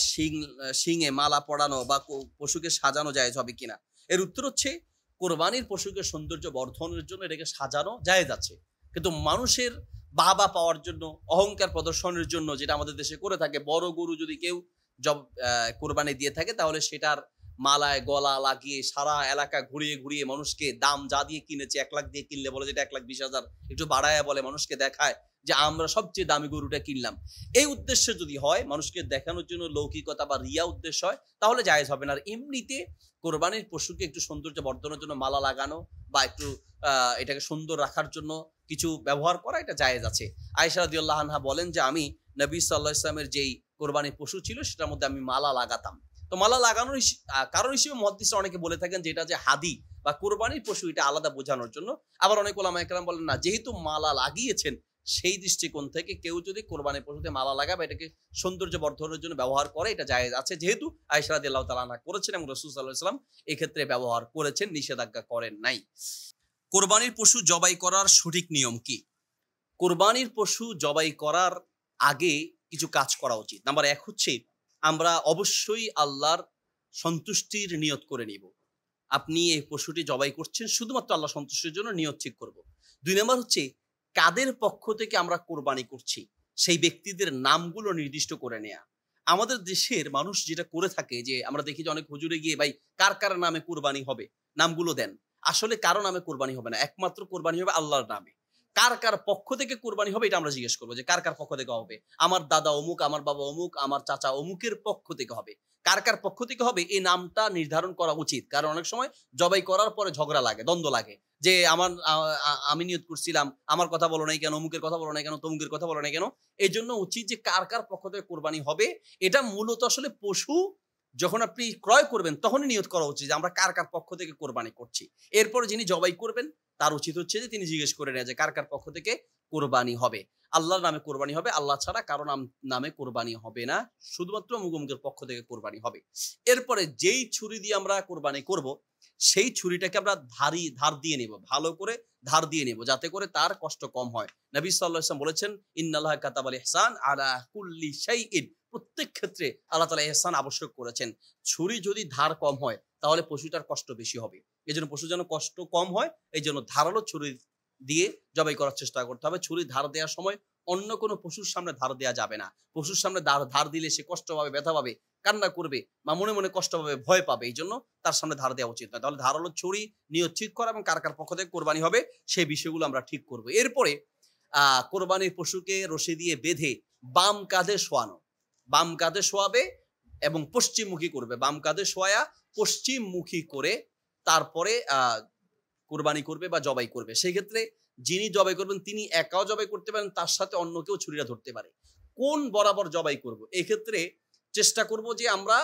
শিঙে মালা পরানো বা পশুকে সাজানো জায়েজ হবে কিনা? এর উত্তর হচ্ছে, কোরবানির পশুকে সৌন্দর্য বর্ধনের জন্য এটাকে সাজানো জায়েজ আছে, কিন্তু মানুষের বাহবা পাওয়ার জন্য, অহংকার প্রদর্শনের জন্য, যেটা আমাদের দেশে করে থাকে, বড় গরু যদি কেউ কোরবানি দিয়ে থাকে তাহলে সেটার মালায় গলা লাগিয়ে সারা এলাকা ঘুরিয়ে ঘুরিয়ে মানুষকে দাম যা দিয়ে কিনেছে, 1 লাখ দিয়ে কিনলে বলে যেটা 1,20,000, একটু বাড়ায় বলে মানুষকে দেখায় যে আমরা সবচেয়ে দামি গরুটা কিনলাম। এই উদ্দেশ্য যদি হয়, মানুষকে দেখানোর জন্য লৌকিকতা বা রিয়া উদ্দেশ্য হয়, তাহলে জায়েজ হবে না। আর এমনিতে কোরবানির পশুকে একটু সৌন্দর্য বর্ধনের জন্য মালা লাগানো বা একটু এটাকে সুন্দর রাখার জন্য কিছু ব্যবহার করা, এটা জায়েজ আছে। আয়েশা রাদিয়াল্লাহু আনহা বলেন যে আমি নবী সাল্লাল্লাহু আলাইহি ওয়াসাল্লামের যেই কোরবানির পশু ছিল সেটার মধ্যে আমি মালা লাগাতাম। তো মালা লাগানোর কারণ হিসেবে মুহাদ্দিসরা অনেকে বলে থাকেন যে এটা যে হাদি বা কোরবানির পশু, এটা আলাদা বোঝানোর জন্য। আবার অনেক উলামা একরাম বলেন না, যেহেতু মালা লাগিয়েছেন সেই দৃষ্টিকোণ থেকে কেউ যদি কোরবানির পশুতে মালা লাগায় বা এটাকে সৌন্দর্য বর্ধনের জন্য ব্যবহার করে, এটা জায়েজ আছে, যেহেতু আয়েশা রাদিয়াল্লাহু তাআলা আনহা করেছেন এবং রাসূল সাল্লাল্লাহু আলাইহি ওয়াসাল্লাম এই ক্ষেত্রে ব্যবহার করেছেন, নিষেধাজ্ঞা করেন নাই। কোরবানির পশু জবাই করার সঠিক নিয়ম কি? কোরবানির পশু জবাই করার আগে কিছু কাজ করা উচিত। নাম্বার ১ হচ্ছে আমরা অবশ্যই আল্লাহর সন্তুষ্টির নিয়ত করে নিব। আপনি এই পশুটি জবাই করছেন শুধুমাত্র আল্লাহ সন্তুষ্টির জন্য, নিয়ত ঠিক করব। ২ নাম্বার হচ্ছে কাদের পক্ষ থেকে আমরা কোরবানি করছি সেই ব্যক্তিদের নামগুলো নির্দিষ্ট করে নেয়া। আমাদের দেশের মানুষ যেটা করে থাকে যে আমরা দেখি যে অনেক হুজুরে গিয়ে ভাই কার কার নামে কোরবানি হবে নামগুলো দেন। আসলে কারো নামে কোরবানি হবে না, একমাত্র কোরবানি হবে আল্লাহর নামে। কার কার পক্ষ থেকে কোরবানি হবে এটা আমরা জিজ্ঞেস করবো যে কার কার পক্ষ থেকে হবে। আমার দাদা অমুক, আমার বাবা অমুক, আমার চাচা অমুকের পক্ষ থেকে হবে। কার কার পক্ষ থেকে হবে এই নামটা নির্ধারণ করা উচিত। কারণ অনেক সময় জবাই করার পরে ঝগড়া লাগে, দ্বন্দ্ব লাগে যে আমার আমি নিয়ত করছিলাম, আমার কথা বলো নাই কেন, অমুকের কথা বলো নাই কেন, তমুকের কথা বলো নাই কেন। এই জন্য উচিত যে কার কার পক্ষ থেকে কোরবানি হবে এটা মূলত আসলে পশু যখন আপনি ক্রয় করবেন তখনই নিয়ত করা উচিত যে আমরা কার কার পক্ষ থেকে কোরবানি করছি। এরপরে যিনি জবাই করবেন তার উচিত হচ্ছে যে তিনি জিজ্ঞেস করে নেয় যে কার কার পক্ষ থেকে কোরবানি হবে। আল্লাহর নামে কোরবানি হবে, আল্লাহ ছাড়া কারো নামে কোরবানি হবে না, শুধুমাত্র মুখের পক্ষ থেকে কোরবানি হবে। এরপরে যেই ছুরি দিয়ে আমরা কোরবানি করব সেই ছুরিটাকে আমরা ধার দিয়ে নেব, ভালো করে ধার দিয়ে নেব যাতে করে তার কষ্ট কম হয়। নবী সাল্লাল্লাহু আলাইহি ওয়াসাল্লাম বলেছেন ইন্নাল্লাহা কাতাবাল ইহসান আলা কুল্লি শাইইন, প্রত্যেক ক্ষেত্রে আল্লাহ তাআলা ইহসান আবশ্যক করেছেন। ছুরি যদি ধার কম হয় তাহলে পশুটার কষ্ট বেশি হবে। এজন্য পশু যেন কষ্ট কম হয় এই জন্য ধারালো ছুরি দিয়ে জবাই করার চেষ্টা করতে হবে। ছুরি ধার দেওয়ার সময় অন্য কোনো পশুর সামনে ধার দেওয়া যাবে না। পশুর সামনে ধার দিলে সে কষ্ট পাবে, ব্যথা পাবে, কান্না করবে বা মনে মনে কষ্ট পাবে, ভয় পাবে। এই জন্য তার সামনে ধার দেওয়া উচিত নয়। তাহলে ধারালো ছুরি নিয়ত ঠিক করা এবং কার কার পক্ষ থেকে কোরবানি হবে সেই বিষয়গুলো আমরা ঠিক করব। এরপরে কোরবানির পশুকে রশি দিয়ে বেঁধে বাম কাঁধে শোয়ানো, বাম কাঁধে শোয়াবে এবং পশ্চিমমুখী করবে। বাম কাঁধে শোয়া পশ্চিমমুখী করে তারপরে কোরবানি করবে বা জবাই করবে। সেই ক্ষেত্রে যিনি জবাই করবেন তিনি একাও জবাই করতে পারেন, তার সাথে অন্য কেউ ছুরিটা ধরতে পারে। কোন বরাবর জবাই করব এই ক্ষেত্রে চেষ্টা করব যে আমরা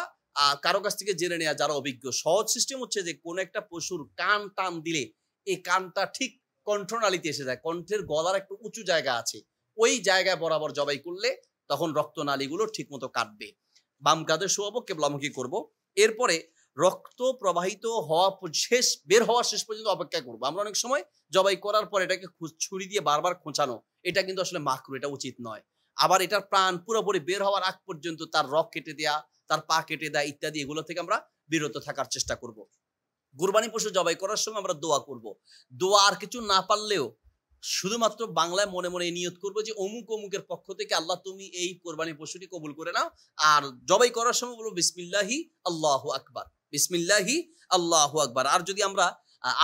কারো কাছ থেকে জেনে নেওয়া যারা অভিজ্ঞ। সহজ সিস্টেম হচ্ছে যে কোন একটা পশুর কান টান দিলে এই কানটা ঠিক কণ্ঠনালীতে এসে যায়, কণ্ঠের গলার একটু উঁচু জায়গা আছে, ওই জায়গায় বরাবর জবাই করলে তখন রক্তনালীগুলো ঠিক মতো কাটবে। বাম কাঁধে শোয়াবো, কেবলামুখী করব। এরপরে রক্ত প্রবাহিত হওয়া বের হওয়া শেষ পর্যন্ত অপেক্ষা করবো। আমরা অনেক সময় জবাই করার পর এটাকে ছুরি দিয়ে বারবার খোঁচানো, এটা কিন্তু আসলে মাকরু, এটা উচিত নয়। আবার এটার প্রাণ পুরোপুরি বের হওয়ার আগ পর্যন্ত তার রক কেটে দেয়া, তার পা কেটে দেয়া ইত্যাদি এগুলো থেকে আমরা বিরত থাকার চেষ্টা করব। কুরবানি পশু জবাই করার সময় আমরা দোয়া করব। দোয়া আর কিছু না পারলেও শুধুমাত্র বাংলায় মনে মনে নিয়ত করবো যে অমুক অমুকের পক্ষ থেকে আল্লাহ তুমি এই কোরবানি পশুটি কবুল করে নাও। আর জবাই করার সময় বলবো বিসমিল্লাহি আল্লাহু আকবার, বিসমিল্লাহি আল্লাহু আকবার। আর যদি আমরা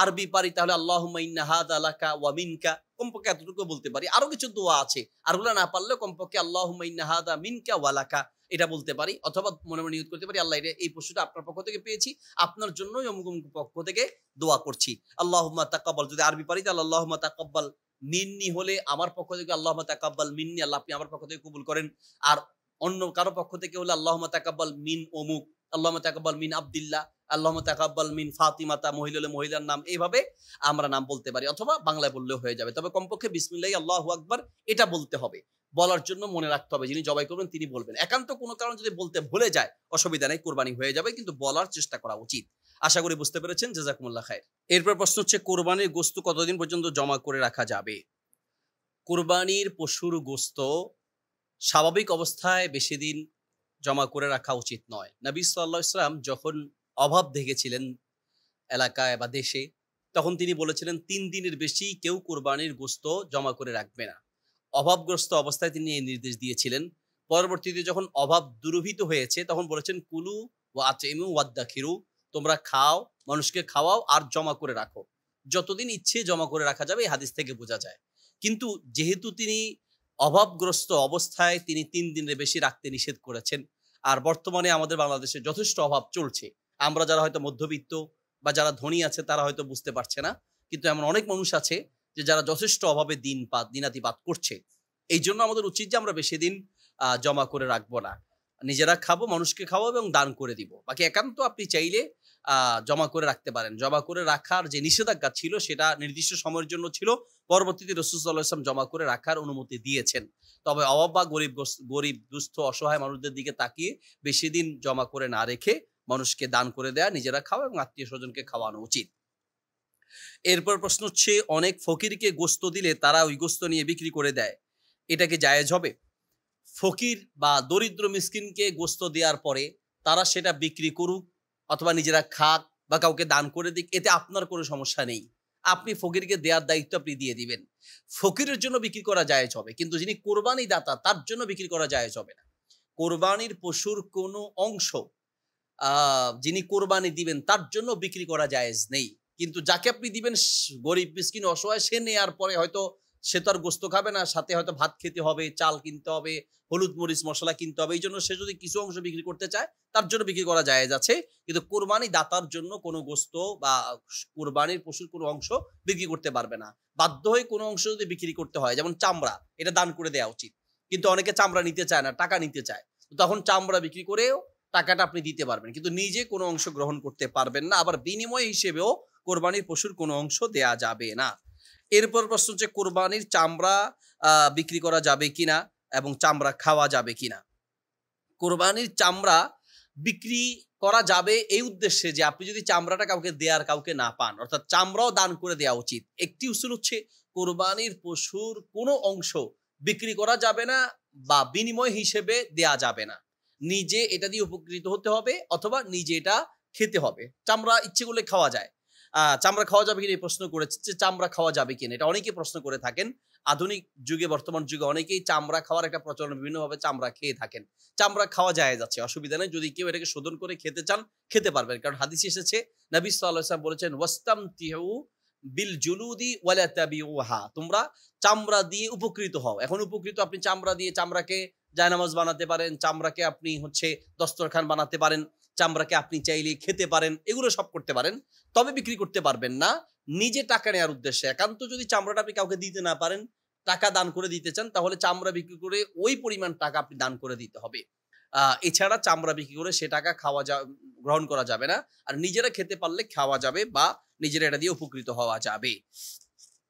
আরবি পারি তাহলে আল্লাহুম্মা ইন্না হাযা লাকা ওয়া মিনকা, কমপক্ষে এতটুকু বলতে পারি। আরো কিছু দোয়া আছে, আরগুলো না পারলেও কমপক্ষে আল্লাহুম্মা ইন্না হাযা মিনকা ওয়া লাকা এটা বলতে পারি। অথবা মনে মনে নিয়ত করতে পারি আল্লাহ এই পশুটা আপনার পক্ষ থেকে পেয়েছি, আপনার জন্যই অমুক অমুক পক্ষ থেকে দোয়া করছি। আল্লাহুম্মা তাকাব্বাল, যদি আরবি পারি তাহলে আল্লাহুম্মা তাকাব্বাল মিন্নি হলে আমার পক্ষ থেকে আল্লাহুম্মা তাকাব্বাল মিন্নি, আল্লাহ আপনি আমার পক্ষ থেকে কবুল করেন। আর অন্য কারো পক্ষ থেকে হলে আল্লাহুম্মা তাকাব্বাল মিন অমুক, আল্লাহুম্মা তাকাব্বাল মিন আব্দুল্লাহ, আল্লাহুম্মা তাকাব্বাল মিন ফাতিমাতা, মহিলা হলে মহিলার নাম, এইভাবে আমরা নাম বলতে পারি। অথবা বাংলায় বললেও হয়ে যাবে, তবে কমপক্ষে বিসমিল্লাহি আল্লাহু আকবার এটা বলতে হবে। বলার জন্য মনে রাখতে হবে যিনি জবাই করবেন তিনি বলবেন। একান্ত কোনো কারণ যদি বলতে ভুলে যায় অসুবিধা নেই, কোরবানি হয়ে যাবে, কিন্তু বলার চেষ্টা করা উচিত। আশা করি বুঝতে পেরেছেন। জাযাকুমুল্লাহ খায়ের। এরপর প্রশ্ন হচ্ছে কোরবানির গোশত কতদিন পর্যন্ত জমা করে রাখা যাবে? কোরবানির পশুর গোশত স্বাভাবিক অবস্থায় বেশি দিন জমা করে রাখা উচিত নয়। নবী সাল্লাল্লাহু আলাইহি ওয়াসাল্লাম যখন অভাব দেখেছিলেন এলাকায় বা দেশে, তখন তিনি বলেছিলেন ৩ দিনের বেশি কেউ কোরবানির গোশত জমা করে রাখবে না। অভাবগ্রস্ত অবস্থায় তিনি এই নির্দেশ দিয়েছিলেন। পরবর্তীতে যখন অভাব দূরীভূত হয়েছে তখন বলেছেন কুলু ওয়া আতিমু ওয়াদ্দাখিরু, তোমরা খাও, মানুষকে খাওয়াও আর জমা করে রাখো। যতদিন ইচ্ছে জমা করে রাখা যাবে, এই হাদিস থেকে বোঝা যায়। কিন্তু যেহেতু তিনি অভাবগ্রস্ত অবস্থায় তিনি ৩ দিনের বেশি রাখতে নিষেধ করেছেন, আর বর্তমানে আমাদের বাংলাদেশে যথেষ্ট অভাব চলছে। আমরা যারা হয়তো মধ্যবিত্ত বা যারা ধনী আছে তারা হয়তো বুঝতে পারছে না, কিন্তু এমন অনেক মানুষ আছে যে যারা যথেষ্ট অভাবে দিনাতিপাত করছে। এই জন্য আমাদের উচিত যে আমরা বেশি দিন জমা করে রাখবো না, নিজেরা খাবো, মানুষকে খাওয়াবো এবং দান করে দিব। বাকি একান্ত আপনি চাইলে জমা করে রাখতে পারেন। জমা করে রাখার যে নিষেধাজ্ঞা ছিল সেটা নির্দিষ্ট সময়ের জন্য ছিল, পরবর্তীতে রাসূল সাল্লাল্লাহু আলাইহি ওয়াসাল্লাম জমা করে রাখার অনুমতি দিয়েছেন। তবে অভাব বা গরিব দুস্থ অসহায় মানুষদের দিকে তাকিয়ে বেশি দিন জমা করে না রেখে মানুষকে দান করে দেয়া, নিজেরা খাওয়া এবং আত্মীয় স্বজনকে খাওয়ানো উচিত। এরপর প্রশ্ন হচ্ছে, অনেক ফকিরকে গোস্ত দিলে তারা ওই গোস্ত নিয়ে বিক্রি করে দেয়, এটা কি জায়েজ হবে? ফকির বা দরিদ্র মিসকিনকে গোস্ত দেওয়ার পরে তারা সেটা বিক্রি করুক অথবা নিজেরা খাক বা কাউকে দান করে দিক, এতে আপনার কোনো সমস্যা নেই। আপনি ফকিরকে দেওয়ার দায়িত্ব আপনি দিয়ে দিবেন। ফকিরের জন্য বিক্রি করা জায়েজ হবে, কিন্তু যিনি কোরবানি দাতা তার জন্য বিক্রি করা জায়েজ হবে না। কোরবানির পশুর কোনো অংশ যিনি কোরবানি দিবেন তার জন্য বিক্রি করা জায়েজ নেই। কিন্তু যাকে আপনি দিবেন গরিব মিসকিন অসহায়, সে নেয়ার পরে হয়তো সে তো আর গোস্ত খাবে না, সাথে হয়তো ভাত খেতে হবে, চাল কিনতে হবে, হলুদ মরিচ মশলা কিনতে হবে। এই জন্য সে যদি কিছু অংশ বিক্রি করতে চায় তার জন্য বিক্রি করা জায়েজ আছে। কিন্তু কোরবানি দাতার জন্য কোনো গোস্ত বা কোরবানির পশুর কোনো অংশ বিক্রি করতে পারবে না। বাধ্য হয়ে কোনো অংশ যদি বিক্রি করতে হয়, যেমন চামড়া, এটা দান করে দেওয়া উচিত। কিন্তু অনেকে চামড়া নিতে চায় না, টাকা নিতে চায়, তখন চামড়া বিক্রি করেও টাকাটা আপনি দিতে পারবেন, কিন্তু নিজে কোনো অংশ গ্রহণ করতে পারবেন না। আবার বিনিময় হিসেবেও কোরবানির পশুর কোনো অংশ দেয়া যাবে না। এরপর প্রশ্ন হচ্ছে, কোরবানির চামড়া বিক্রি করা যাবে কিনা এবং চামড়া খাওয়া যাবে কিনা। কোরবানির চামড়া বিক্রি করা যাবে এই উদ্দেশ্যে যে আপনি যদি চামড়াটা কাউকে দেয়ার কাউকে না পান, অর্থাৎ চামড়াও দান করে দেওয়া উচিত। একটি উসুল হচ্ছে, কোরবানির পশুর কোনো অংশ বিক্রি করা যাবে না বা বিনিময় হিসেবে দেয়া যাবে না। নিজে এটা দিয়ে উপকৃত হতে হবে অথবা নিজে এটা খেতে হবে। চামড়া ইচ্ছে করলে খাওয়া যায়। চামড়া খাওয়া যাবে কিনা এই প্রশ্ন করেছে, যে চামড়া খাওয়া যাবে কিনা, এটা অনেকেই প্রশ্ন করে থাকেন। আধুনিক যুগে, বর্তমান যুগে অনেকেই চামড়া খাওয়ার একটা প্রচলন, বিভিন্নভাবে চামড়া খেয়ে থাকেন। চামড়া খাওয়া জায়েজ আছে, অসুবিধা নেই। যদি কেউ এটাকে শোধন করে খেতে চান, খেতে পারবেন। কারণ হাদিসে এসেছে, নবী সাল্লাল্লাহু আলাইহি ওয়াসাল্লাম বলেছেন, ওয়াস্তামতিউ বিল জুলুদি ওয়ালা তাবিউহা, তোমরা চামড়া দিয়ে উপকৃত হও। এখন উপকৃত আপনি চামড়া দিয়ে চামড়াকে জায়নামাজ বানাতে পারেন, চামড়াকে আপনি দস্তরখান বানাতে পারেন, চামড়াকে আপনি চাইলে খেতে পারেন, এগুলো সব করতে পারেন। তবে বিক্রি করতে পারবেন না নিজে টাকা নেওয়ার উদ্দেশ্যে। একান্ত যদি চামড়াটা আপনি কাউকে দিতে না পারেন, টাকা দান করে দিতে চান, তাহলে চামড়া বিক্রি করে ওই পরিমাণ টাকা আপনি দান করে দিতে হবে। এছাড়া চামড়া বিক্রি করে সে টাকা গ্রহণ করা যাবে না। আর নিজেরা খেতে পারলে খাওয়া যাবে বা নিজেরা এটা দিয়ে উপকৃত হওয়া যাবে।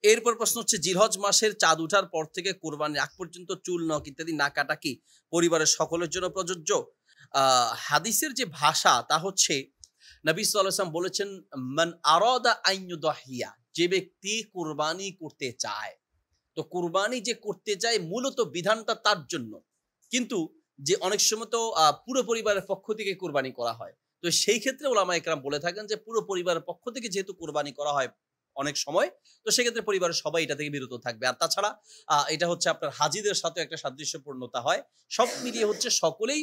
এরপর প্রশ্ন হচ্ছে, জিলহজ মাসের চাঁদ উঠার পর থেকে কোরবানির আগ পর্যন্ত চুল, নখ ইত্যাদি না কাটা কি পরিবারের সকলের জন্য প্রযোজ্য? হাদিসের যে ভাষা তা হচ্ছে, নবী সাল্লাল্লাহু আলাইহি ওয়াসাল্লাম বলেছেন, মান আরাদা আন ইউদাহিয়া, যে ব্যক্তি কুরবানি করতে চায়। তো কুরবানি যে করতে চায় মূলত বিধানটা তার জন্য, কিন্তু যে অনেক সময় তো পুরো পরিবারের পক্ষ থেকে কুরবানি করা হয়। তো সেই ক্ষেত্রে উলামায়ে কেরাম বলে থাকেন যে পুরো পরিবারের পক্ষ থেকে যেহেতু কুরবানি করা হয় অনেক সময়, তো সেক্ষেত্রে পরিবারের সবাই এটা থেকে বিরত থাকবে। আর তাছাড়া এটা হচ্ছে আপনার হাজিদের সাথে একটা সাদৃশ্যপূর্ণতা হয়। সব মিলিয়ে সকলেই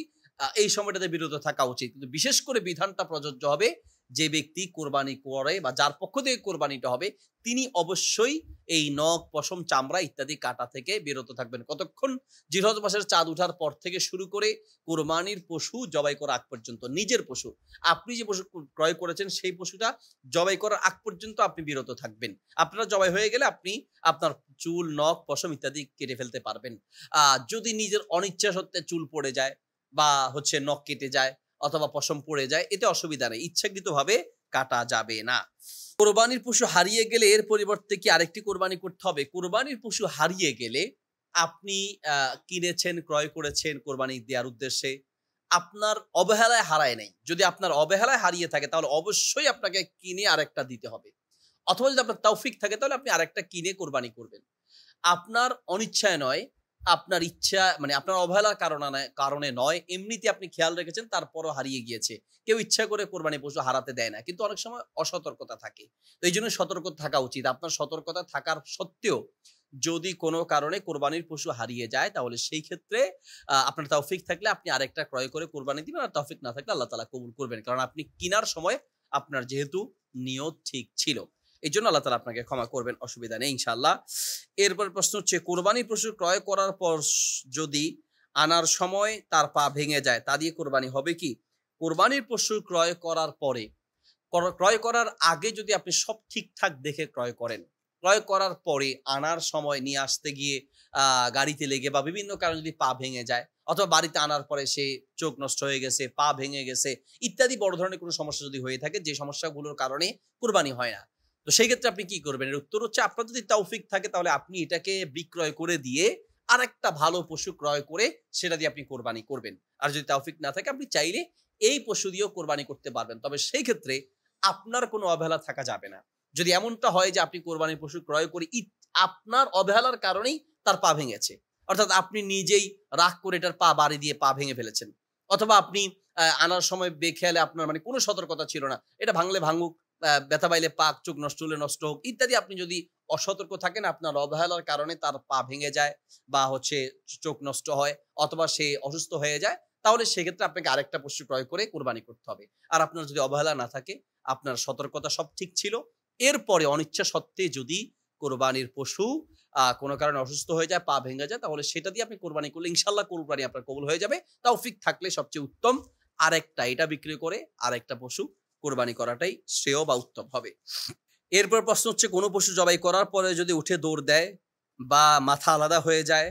এই সময়টাতে বিরত থাকা উচিত। কিন্তু বিশেষ করে বিধানটা প্রযোজ্য হবে যে ব্যক্তি কোরবানি করে বা যার পক্ষ থেকে কোরবানিটা হবে, তিনি অবশ্যই এই নখ, পশম, চামড়া ইত্যাদি কাটা থেকে বিরত থাকবেন। কতক্ষণ? জিলহজ মাসের চাঁদ উঠার পর থেকে শুরু করে কোরবানির পশু জবাই করা আগ পর্যন্ত। নিজের পশু, আপনি যে পশু ক্রয় করেছেন সেই পশুটা জবাই করার আগ পর্যন্ত আপনি বিরত থাকবেন। আপনারা জবাই হয়ে গেলে আপনি আপনার চুল, নখ, পশম ইত্যাদি কেটে ফেলতে পারবেন। যদি নিজের অনিচ্ছা সত্ত্বে চুল পড়ে যায় বা নখ কেটে যায় অথবা পশম পড়ে যায়, এতে অসুবিধা নেই, ইচ্ছাকৃতভাবে কাটা যাবে না। কোরবানির পশু হারিয়ে গেলে এর পরিবর্তে কি আরেকটি কোরবানি করতে হবে? কোরবানির পশু হারিয়ে গেলে আপনি কিনেছেন, ক্রয় করেছেন কোরবানি দেওয়ার উদ্দেশ্যে, আপনার অবহেলায় হারায় নাই। যদি আপনার অবহেলায় হারিয়ে থাকে তাহলে অবশ্যই আপনাকে কিনে আরেকটা দিতে হবে। অথবা যদি আপনার তৌফিক থাকে তাহলে আপনি আরেকটা কিনে কোরবানি করবেন। আপনার অনিচ্ছায় নয়, আপনার ইচ্ছা আপনার অবহেলার কারণে নয়, এমনিতে আপনি খেয়াল রেখেছেন তারপরও হারিয়ে গিয়েছে। কেউ ইচ্ছা করে কোরবানি পশু হারাতে দেয় না, কিন্তু অনেক সময় অসতর্কতা থাকে। তো এইজন্য সতর্ক থাকা উচিত। আপনার সতর্কতা থাকার সত্ত্বেও যদি কোনো কারণে কোরবানির পশু হারিয়ে যায়, তাহলে সেই ক্ষেত্রে আপনার তৌফিক থাকলে আপনি আরেকটা ক্রয় করে কোরবানি দিবেন, আর তৌফিক না থাকলে আল্লাহ তাআলা কবুল করবেন। কারণ আপনি কিনার সময় আপনার যেহেতু নিয়ত ঠিক ছিল, এইজন্য আল্লাহ তাআলা আপনাকে ক্ষমা করবেন, অসুবিধা নেই ইনশাআল্লাহ। এরপর প্রশ্ন হচ্ছে, কোরবানির পশু ক্রয় করার পর যদি আনার সময় তার পা ভেঙে যায়, তা দিয়ে কোরবানি হবে কি? কোরবানির পশু ক্রয় করার পরে, ক্রয় করার আগে যদি আপনি সব ঠিকঠাক দেখে ক্রয় করেন, ক্রয় করার পরে আনার সময় নিয়ে আসতে গিয়ে গাড়িতে লেগে বা বিভিন্ন কারণে যদি পা ভেঙে যায়, অথবা বাড়িতে আনার পরে সে চোখ নষ্ট হয়ে গেছে, পা ভেঙে গেছে ইত্যাদি বড় ধরনের কোনো সমস্যা যদি হয়ে থাকে, যে সমস্যাগুলোর কারণে কোরবানি হয় না, তো সেই ক্ষেত্রে আপনি কি করবেন? এর উত্তর হচ্ছে, আপনার যদি তৌফিক থাকে তাহলে আপনি এটাকে বিক্রয় করে দিয়ে আরেকটা ভালো পশু ক্রয় করে সেটা দিয়ে আপনি কোরবানি করবেন। আর যদি তৌফিক না থাকে, আপনি চাইলে এই পশু দিয়েও কোরবানি করতে পারবেন। তবে সেই ক্ষেত্রে আপনার কোনো অবহেলা থাকা যাবে না। যদি এমনটা হয় যে আপনি কোরবানির পশু ক্রয় করে আপনার অবহেলার কারণেই তার পা ভেঙেছে, অর্থাৎ আপনি নিজেই রাগ করে এটার পা বাড়ি দিয়ে পা ভেঙে ফেলেছেন, অথবা আপনি আনার সময় বেখেয়ালে আপনার মানে কোনো সতর্কতা ছিল না, এটা ভাঙলে ভাঙুক, ব্যথা পাইলে পাক, চোখ নষ্ট হলে নষ্ট হোক ইত্যাদি, আপনি যদি অসতর্ক থাকেন আপনার অবহেলার কারণে তার পা ভেঙে যায় বা হচ্ছে চোখ নষ্ট হয় অথবা সে অসুস্থ হয়ে যায়, তাহলে সেক্ষেত্রে আপনাকে আরেকটা পশু ক্রয় করে কোরবানি করতে হবে। আর আপনার যদি অবহেলা না থাকে, আপনার সতর্কতা সব ঠিক ছিল, এরপরে অনিচ্ছা সত্ত্বে যদি কোরবানির পশু কোনো কারণে অসুস্থ হয়ে যায়, পা ভেঙে যায়, তাহলে সেটা দিয়ে আপনি কোরবানি করলে ইনশাল্লাহ কোরবানি আপনার কবুল হয়ে যাবে। তৌফিক থাকলে সবচেয়ে উত্তম আরেকটা এটা বিক্রি করে আরেকটা পশু কোরবানি করাটাই শ্রেয় বা উত্তম হবে। এরপর প্রশ্ন হচ্ছে, কোনো পশু জবাই করার পরে যদি উঠে দৌড় দেয় বা মাথা আলাদা হয়ে যায়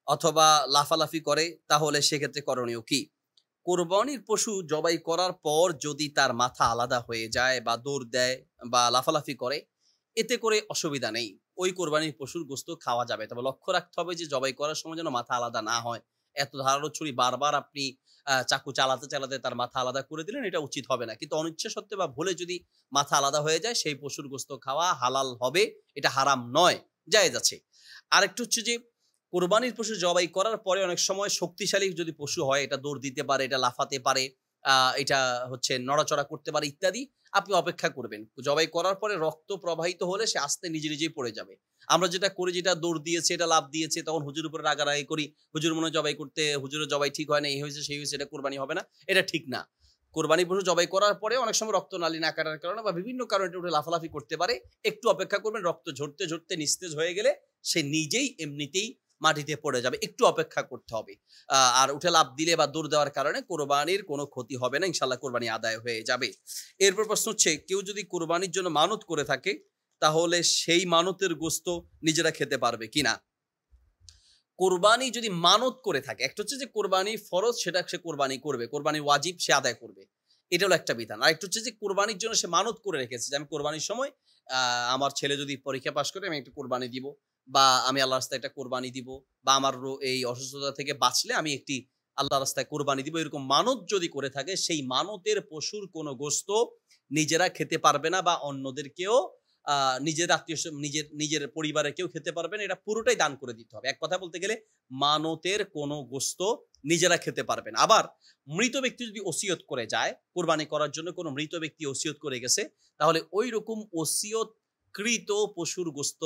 অথবা লাফালাফি করে, তাহলে সেক্ষেত্রে করণীয় কি? কোরবানির পশু জবাই করার পর যদি তার মাথা আলাদা হয়ে যায় বা দৌড় দেয় বা লাফালাফি করে, এতে করে অসুবিধা নেই, ওই কোরবানির পশুর গোস্ত খাওয়া যাবে। তবে লক্ষ্য রাখতে হবে যে জবাই করার সময় যেন মাথা আলাদা না হয়। এত ধারালো ছুরি বারবার আপনি চাকু চালাতে চালাতে তার মাথা আলাদা করে দিলেন, এটা উচিত হবে না। কিন্তু অনিচ্ছা সত্ত্বে বা ভুলে যদি মাথা আলাদা হয়ে যায়, সেই পশুর গোস্ত খাওয়া হালাল হবে, এটা হারাম নয়, জায়েজ আছে। আরেকটু হচ্ছে যে কোরবানির পশু জবাই করার পরে অনেক সময় শক্তিশালী যদি পশু হয়, এটা দৌড় দিতে পারে, এটা লাফাতে পারে, এটা হচ্ছে নড়াচড়া করতে পারে ইত্যাদি, আপনি অপেক্ষা করবেন। জবাই করার পরে রক্ত প্রবাহিত হলে সে আস্তে নিজে নিজেই পড়ে যাবে। আমরা যেটা করি, যেটা দৌড় দিয়েছে, এটা লাফ দিয়েছে, তখন হুজুর উপরে রাগারাগি করি, হুজুর মনে হয় জবাই করতে, হুজুরের জবাই ঠিক হয় না, এই হয়েছে সেই হয়েছে, এটা কোরবানি হবে না, এটা ঠিক না। কোরবানি পশু জবাই করার পরে অনেক সময় রক্তনালী না কাটার কারণে বা বিভিন্ন কারণে এটা উঠে লাফালাফি করতে পারে, একটু অপেক্ষা করবেন, রক্ত ঝরতে ঝরতে নিস্তেজ হয়ে গেলে সে নিজেই এমনিতেই মাটিতে পড়ে যাবে, একটু অপেক্ষা করতে হবে। আর উঠে লাফ দিলে বা দৌড় দেওয়ার কারণে কোরবানির কোনো ক্ষতি হবে না, ইনশাল্লাহ কোরবানি আদায় হয়ে যাবে। এরপর প্রশ্ন হচ্ছে, কেউ যদি কোরবানির জন্য মানত করে থাকে, তাহলে সেই মানতের গোস্ত নিজেরা খেতে পারবে কিনা? কোরবানি যদি মানত করে থাকে, একটা হচ্ছে যে কোরবানি ফরজ, সেটা সে কোরবানি করবে, কোরবানি ওয়াজিব সে আদায় করবে, এটা হলো একটা বিধান। আর একটা হচ্ছে যে কোরবানির জন্য সে মানত করে রেখেছে যে আমি কোরবানির সময় আমার ছেলে যদি পরীক্ষা পাশ করে আমি একটা কোরবানি দিব, বা আমি আল্লাহর রাস্তায় একটা কোরবানি দিব, বা আমার এই অসুস্থতা থেকে বাঁচলে আমি একটি আল্লাহর রাস্তায় কোরবানি দিব, এরকম মানত যদি করে থাকে, সেই মানতের পশুর কোনো গোস্ত নিজেরা খেতে পারবে না বা অন্যদেরকেও নিজের আত্মীয় নিজের নিজের পরিবারের কেউ খেতে পারবে না, এটা পুরোটাই দান করে দিতে হবে। এক কথা বলতে গেলে মানতের কোনো গোস্ত নিজেরা খেতে পারবে না। আবার মৃত ব্যক্তি যদি ওসিয়ত করে যায়, কোরবানি করার জন্য কোনো মৃত ব্যক্তি ওসিয়ত করে গেছে, তাহলে ওই রকম ওসিয়তকৃত পশুর গোস্ত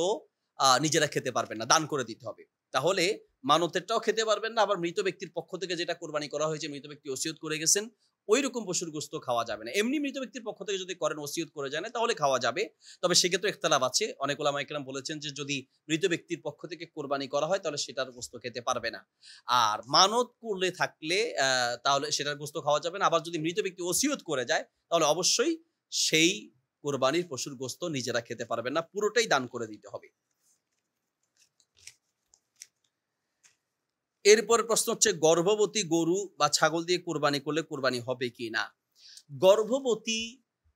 নিজেরা খেতে পারবেন না, দান করে দিতে হবে। তাহলে মানতেরটাও খেতে পারবেন না, আবার মৃত ব্যক্তির পক্ষ থেকে যেটা কোরবানি করা হয়েছে, মৃত ব্যক্তি ওসিয়ত করে গেছেন, ওই রকম পশুর গোস্ত খাওয়া যাবে না। এমনি মৃত ব্যক্তির পক্ষ থেকে যদি করেন, ওসিয়ত করে জানে, তাহলে খাওয়া যাবে। তবে সেক্ষেত্রে ইখতিলাফ আছে, অনেক উলামা ইকরাম বলেছেন যে যদি মৃত ব্যক্তির পক্ষ থেকে কোরবানি করা হয়, তাহলে সেটার গোস্ত খেতে পারবে না। আর মানত করলে থাকলে তাহলে সেটার গোস্ত খাওয়া যাবে না। আবার যদি মৃত ব্যক্তি ওসিয়ত করে যায়, তাহলে অবশ্যই সেই কোরবানির পশুর গোস্ত নিজেরা খেতে পারবেন না, পুরোটাই দান করে দিতে হবে। এরপর প্রশ্ন হচ্ছে, গর্ভবতী গরু বা ছাগল দিয়ে কোরবানি করলে কোরবানি হবে কি না? গর্ভবতী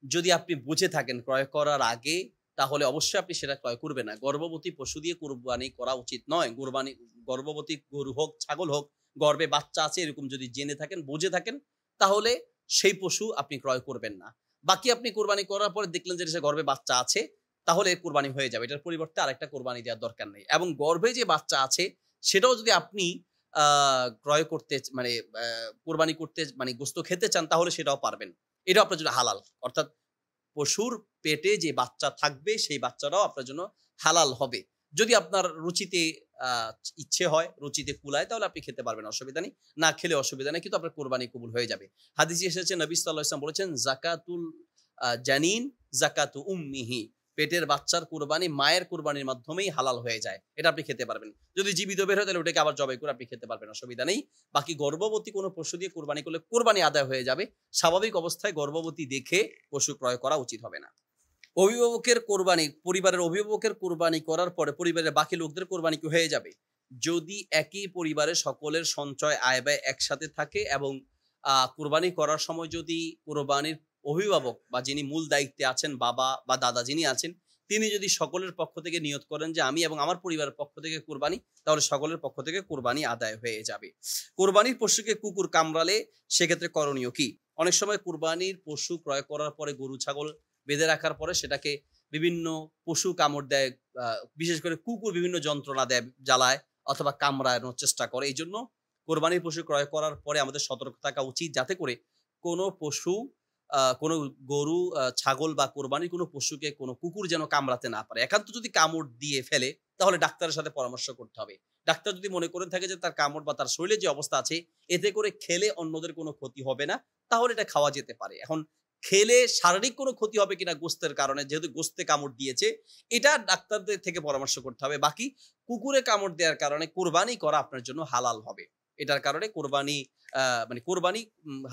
যদি আপনি বুঝে থাকেন ক্রয় করার আগে, তাহলে অবশ্যই আপনি সেটা ক্রয় করবেন না। গর্ভবতী পশু দিয়ে কোরবানি করা উচিত নয়। গর্ভবতী গরু হোক, ছাগল হোক, গর্ভে বাচ্চা আছে এরকম যদি জেনে থাকেন, বুঝে থাকেন, তাহলে সেই পশু আপনি ক্রয় করবেন না। বাকি আপনি কোরবানি করার পরে দেখলেন যে সে গর্ভে বাচ্চা আছে, তাহলে কোরবানি হয়ে যাবে, এটার পরিবর্তে আরেকটা কোরবানি দেওয়ার দরকার নেই। এবং গর্ভে যে বাচ্চা আছে সেটাও যদি আপনি ক্রয় করতে মানে কোরবানি করতে মানে গোস্ত খেতে চান, তাহলে সেটাও পারবেন, এটাও আপনার জন্য হালাল। অর্থাৎ পশুর পেটে যে বাচ্চা থাকবে, সেই বাচ্চাটাও আপনার জন্য হালাল হবে। যদি আপনার রুচিতে ইচ্ছে হয়, রুচিতে কুলায়, তাহলে আপনি খেতে পারবেন, অসুবিধা নেই। না খেলে অসুবিধা নেই, কিন্তু আপনার কোরবানি কবুল হয়ে যাবে। হাদিসে এসেছে, নবী সাল্লাল্লাহু আলাইহি ওয়াসাল্লাম বলেছেন, যাকাতুল জানিন যাকাতু উম্মিহি, পেটের বাচ্চার কোরবানি মায়ের কোরবানির মাধ্যমেই হালাল হয়ে যায়, এটা আপনি খেতে পারবেন। যদি জীবিত বের হয়, তাহলে ওটাকে আবার জবাই করে আপনি খেতে পারবেন, অসুবিধা নেই। বাকি গর্ভবতী কোনো পশু দিয়ে কোরবানি করলে কোরবানি আদায় হয়ে যাবে। স্বাভাবিক অবস্থায় গর্ভবতী দেখে পশু ক্রয় করা উচিত হবে না। অভিভাবকের কোরবানি, পরিবারের অভিভাবকের কোরবানি করার পরে পরিবারের বাকি লোকদের কোরবানি কি হয়ে যাবে? যদি একই পরিবারের সকলের সঞ্চয় আয় ব্যয় একসাথে থাকে এবং কোরবানি করার সময় যদি কোরবানির অভিভাবক বা যিনি মূল দায়িত্বে আছেন, বাবা বা দাদা যিনি আছেন, তিনি যদি সকলের পক্ষ থেকে নিয়ত করেন যে আমি এবং আমার পরিবারের পক্ষ থেকে কোরবানি, তাহলে সকলের পক্ষ থেকে কোরবানি আদায় হয়ে যাবে। কোরবানির পশুকে কুকুর কামড়ালে সেক্ষেত্রে করণীয় কি? অনেক সময় কোরবানির পশু ক্রয় করার পরে গরু ছাগল বেঁধে রাখার পরে সেটাকে বিভিন্ন পশু কামড় দেয়, বিশেষ করে কুকুর বিভিন্ন যন্ত্রণা দেয়, জ্বালায় অথবা কামড়ানোর চেষ্টা করে। এইজন্য কোরবানির পশু ক্রয় করার পরে আমাদের সতর্ক থাকা উচিত, যাতে করে কোনো পশু, কোনো গরু, ছাগল বা কোরবানির কোনো পশুকে কোনো কুকুর যেন কামড়াতে না পারে। একান্ত যদি কামড় দিয়ে ফেলে তাহলে ডাক্তারের সাথে পরামর্শ করতে হবে। ডাক্তার যদি মনে করে থাকে যে তার কামড় বা তার শরীরে যে অবস্থা আছে এতে করে খেলে অন্যদের কোনো ক্ষতি হবে না, তাহলে এটা খাওয়া যেতে পারে। এখন খেলে শারীরিক কোনো ক্ষতি হবে কিনা গোস্তের কারণে, যেহেতু গোস্তে কামড় দিয়েছে, এটা ডাক্তারদের থেকে পরামর্শ করতে হবে। বাকি কুকুরে কামড় দেওয়ার কারণে কোরবানি করা আপনার জন্য হালাল হবে। এটার কারণে কোরবানি মানে কোরবানি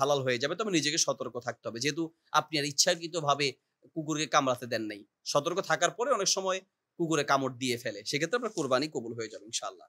হালাল হয়ে যাবে। তবে নিজেকে সতর্ক থাকতে হবে। যেহেতু আপনি আর ইচ্ছাকৃতভাবে কুকুরকে কামড়াতে দেন নাই। সতর্ক থাকার পরে অনেক সময় কুকুরে কামড় দিয়ে ফেলে। সেক্ষেত্রে আপনার কোরবানি কবুল হয়ে যাবে ইনশাআল্লাহ।